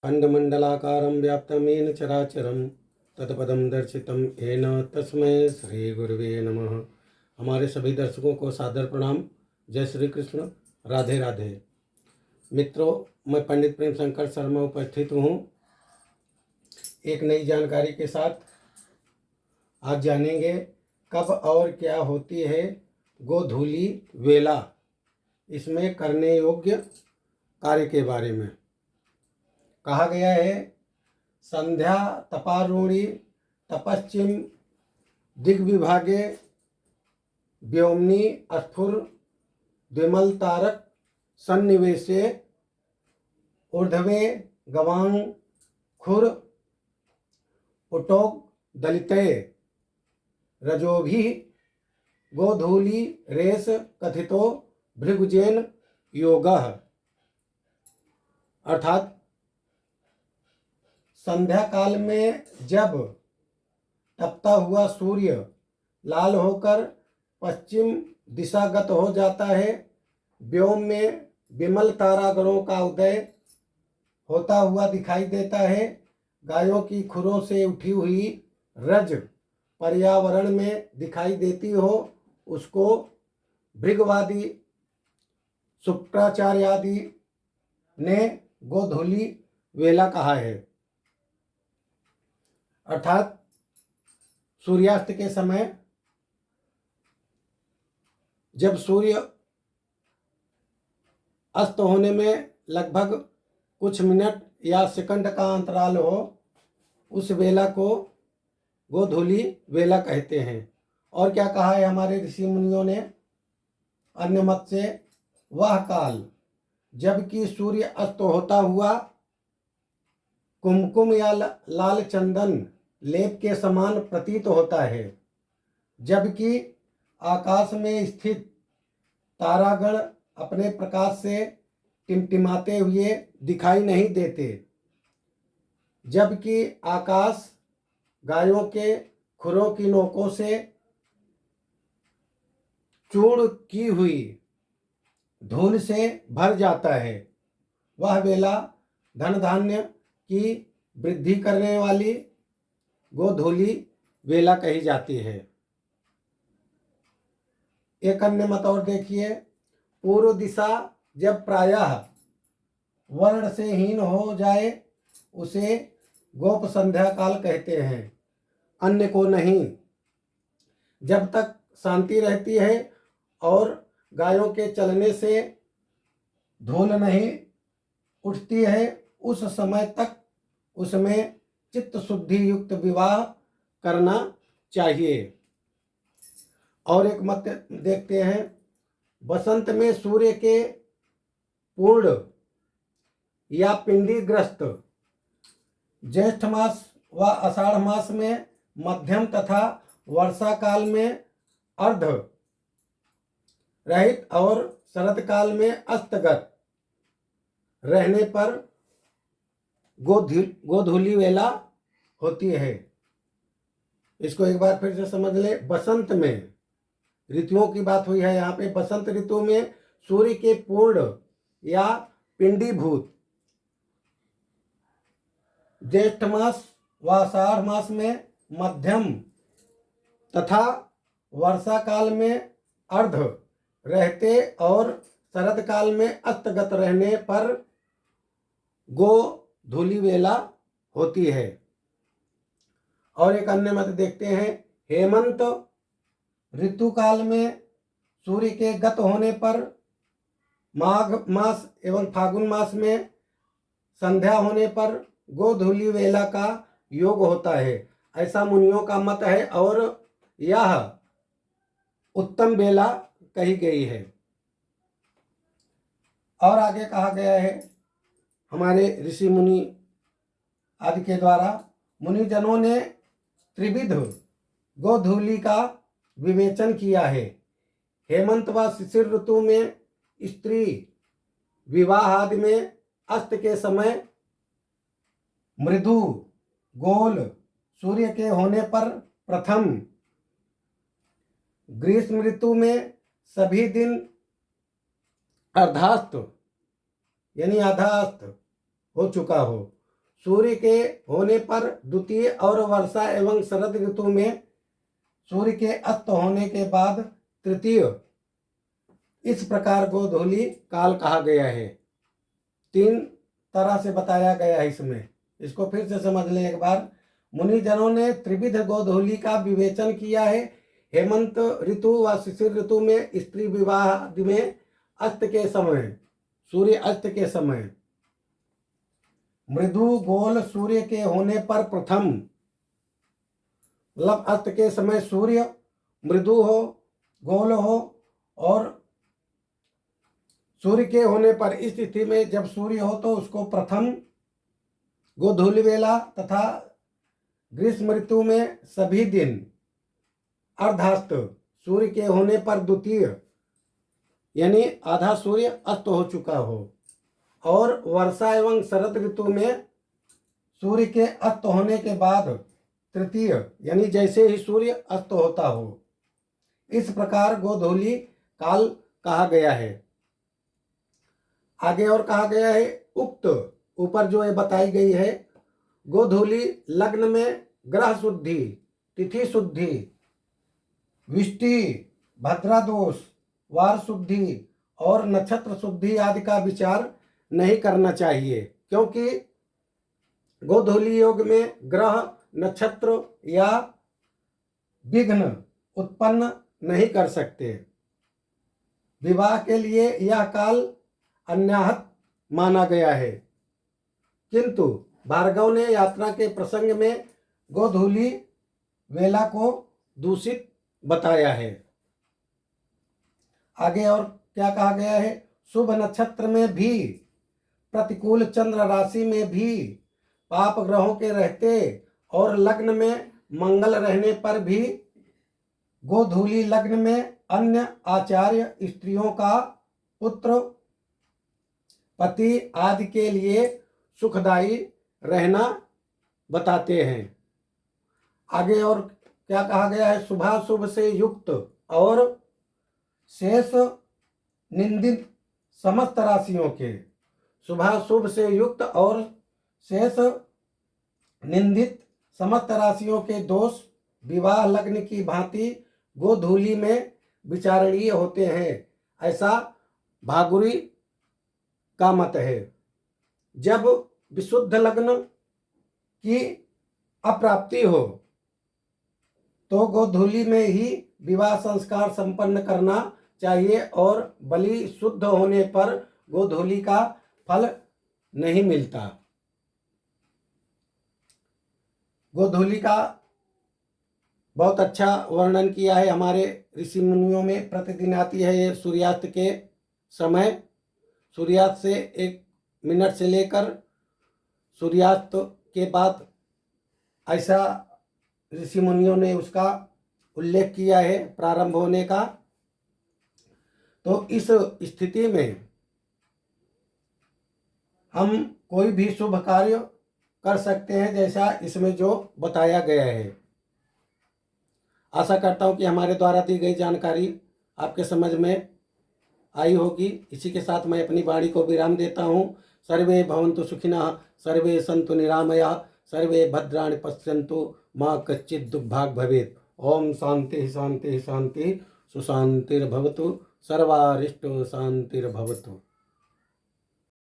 खण्डमण्डलाकारं व्याप्तं येन चराचरं तत्पदं दर्शितं येन तस्मै श्री गुरुवे नमः। हमारे सभी दर्शकों को सादर प्रणाम। जय श्री कृष्ण, राधे राधे। मित्रों, मैं पंडित प्रेम शंकर शर्मा उपस्थित हूँ एक नई जानकारी के साथ। आज जानेंगे कब और क्या होती है गोधूली वेला, इसमें करने योग्य कार्य के बारे में। कहा गया है, संध्या तपारूणी तपश्चिम दिग्विभागे व्योमनी स्फुर द्विमल तारक सन्निवेशे ऊर्ध्वे गवांग खुर उटोग दलिते रजोभि गोधूली रेस कथितो भृगुजेन योगः। अर्थात संध्या काल में जब तपता हुआ सूर्य लाल होकर पश्चिम दिशागत हो जाता है, व्योम में विमल तारागणों का उदय होता हुआ दिखाई देता है, गायों की खुरों से उठी हुई रज पर्यावरण में दिखाई देती हो, उसको भृगवादी शुक्राचार्य आदि ने गोधूली वेला कहा है। अर्थात सूर्यास्त के समय जब सूर्य अस्त होने में लगभग कुछ मिनट या सेकंड का अंतराल हो, उस वेला को गोधूली वेला कहते हैं। और क्या कहा है हमारे ऋषि मुनियों ने अन्य मत से, वह काल जबकि सूर्य अस्त होता हुआ कुमकुम या लाल चंदन लेप के समान प्रतीत होता है, जबकि आकाश में स्थित तारागण अपने प्रकाश से टिमटिमाते हुए दिखाई नहीं देते, जबकि आकाश गायों के खुरों की नोकों से चूर्ण की हुई धूल से भर जाता है। वह वेला धन धान्य की वृद्धि करने वाली गोधूली वेला कही जाती है। एक अन्य मत और देखिए, पूर्व दिशा जब प्रायः वर्ण से हीन हो जाए उसे गोप संध्या काल कहते हैं, अन्य को नहीं। जब तक शांति रहती है और गायों के चलने से धूल नहीं उठती है, उस समय तक उसमें चित्त शुद्धि युक्त विवाह करना चाहिए। और एक मत देखते हैं, बसंत में सूर्य के पूर्ण या पिंडी ग्रस्त, ज्येष्ठ मास व आषाढ़ मास में मध्यम तथा वर्षा काल में अर्ध रहित और शरद काल में अस्तगत रहने पर गोधूली वेला होती है। इसको एक बार फिर से समझ ले। बसंत में, ऋतुओं की बात हुई है यहाँ पे, बसंत ऋतु में सूर्य के पूर्ण या पिंडीभूत, ज्येष्ठ मास व आषाढ़ मास में मध्यम तथा वर्षा काल में अर्ध रहते और शरद काल में अस्तगत रहने पर गोधूली वेला होती है। और एक अन्य मत देखते हैं, हेमंत ऋतु काल में सूर्य के गत होने पर माघ मास एवं फागुन मास में संध्या होने पर गोधूली वेला का योग होता है, ऐसा मुनियों का मत है और यह उत्तम वेला कही गई है। और आगे कहा गया है हमारे ऋषि मुनि आदि के द्वारा, मुनिजनों ने त्रिविध गोधूली का विवेचन किया है। हेमंत व शिशिर ऋतु में स्त्री विवाह आदि में अस्त के समय मृदु गोल सूर्य के होने पर प्रथम, ग्रीष्म ऋतु में सभी दिन अर्धास्त यानी आधा अस्त हो चुका हो, सूर्य के होने पर द्वितीय और वर्षा एवं शरद ऋतु में सूर्य के अस्त होने के बाद तृतीय, इस प्रकार गोधूली काल कहा गया है। 3 तरह से बताया गया है इसमें। इसको फिर से समझ लें एक बार। मुनिजनों ने त्रिविध गोधूली का विवेचन किया है। हेमंत ऋतु व शिशिर ऋतु में स्त्री विवाह में अस्त के समय, सूर्य अस्त के समय, मृदु गोल सूर्य के होने पर प्रथम, मतलब अस्त के समय सूर्य मृदु हो, गोल हो, और सूर्य के होने पर इस स्थिति में जब सूर्य हो तो उसको प्रथम गोधूली वेला, तथा ग्रीष्म ऋतु में सभी दिन अर्धास्त सूर्य के होने पर द्वितीय, यानी आधा सूर्य अस्त हो चुका हो, और वर्षा एवं शरद ऋतु में सूर्य के अस्त होने के बाद तृतीय, यानी जैसे ही सूर्य अस्त होता हो। इस प्रकार गोधूली काल कहा गया है। आगे और कहा गया है, उक्त ऊपर जो ये बताई गई है, गोधूली लग्न में ग्रह शुद्धि, तिथि शुद्धि, विष्टि, भद्रा दोष, वार शुद्धि और नक्षत्र शुद्धि आदि का विचार नहीं करना चाहिए, क्योंकि गोधूली योग में ग्रह, नक्षत्र या विघ्न उत्पन्न नहीं कर सकते। विवाह के लिए यह काल अन्याहत माना गया है, किंतु भार्गव ने यात्रा के प्रसंग में गोधूली वेला को दूषित बताया है। आगे और क्या कहा गया है, शुभ नक्षत्र में भी, प्रतिकूल चंद्र राशि में भी, पाप ग्रहों के रहते और लग्न में मंगल रहने पर भी गोधूली लग्न में अन्य आचार्य स्त्रियों का पुत्र, पति आदि के लिए सुखदायी रहना बताते हैं। आगे और क्या कहा गया है, शुभाशुभ से युक्त और शेष निंदित समस्त राशियों के, शुभाशुभ से युक्त और शेष निंदित समस्त राशियों के दोष विवाह लग्न की भांति गोधूली में विचारणीय होते हैं, ऐसा भागुरी का मत है। जब विशुद्ध लग्न की अप्राप्ति हो तो गोधूली में ही विवाह संस्कार संपन्न करना चाहिए, और बलि शुद्ध होने पर गोधूली का फल नहीं मिलता। गोधूली का बहुत अच्छा वर्णन किया है हमारे ऋषि मुनियों में। प्रतिदिन आती है ये सूर्यास्त के समय, सूर्यास्त से 1 मिनट से लेकर सूर्यास्त के बाद, ऐसा ऋषि मुनियों ने उसका उल्लेख किया है प्रारंभ होने का। तो इस स्थिति में हम कोई भी शुभ कार्य कर सकते हैं, जैसा इसमें जो बताया गया है। आशा करता हूँ कि हमारे द्वारा दी गई जानकारी आपके समझ में आई होगी। इसी के साथ मैं अपनी वाणी को विराम देता हूँ। सर्वे भवन्तु सुखिनः, सर्वे सन्तु निरामयाः, सर्वे भद्राणि पश्यन्तु, मा कश्चित् दुर्भाग् भवेत्। ओम शांति शांति शांति, सुशांतिर्भवतु, सर्वारिष्टो शांतिर्भवतु।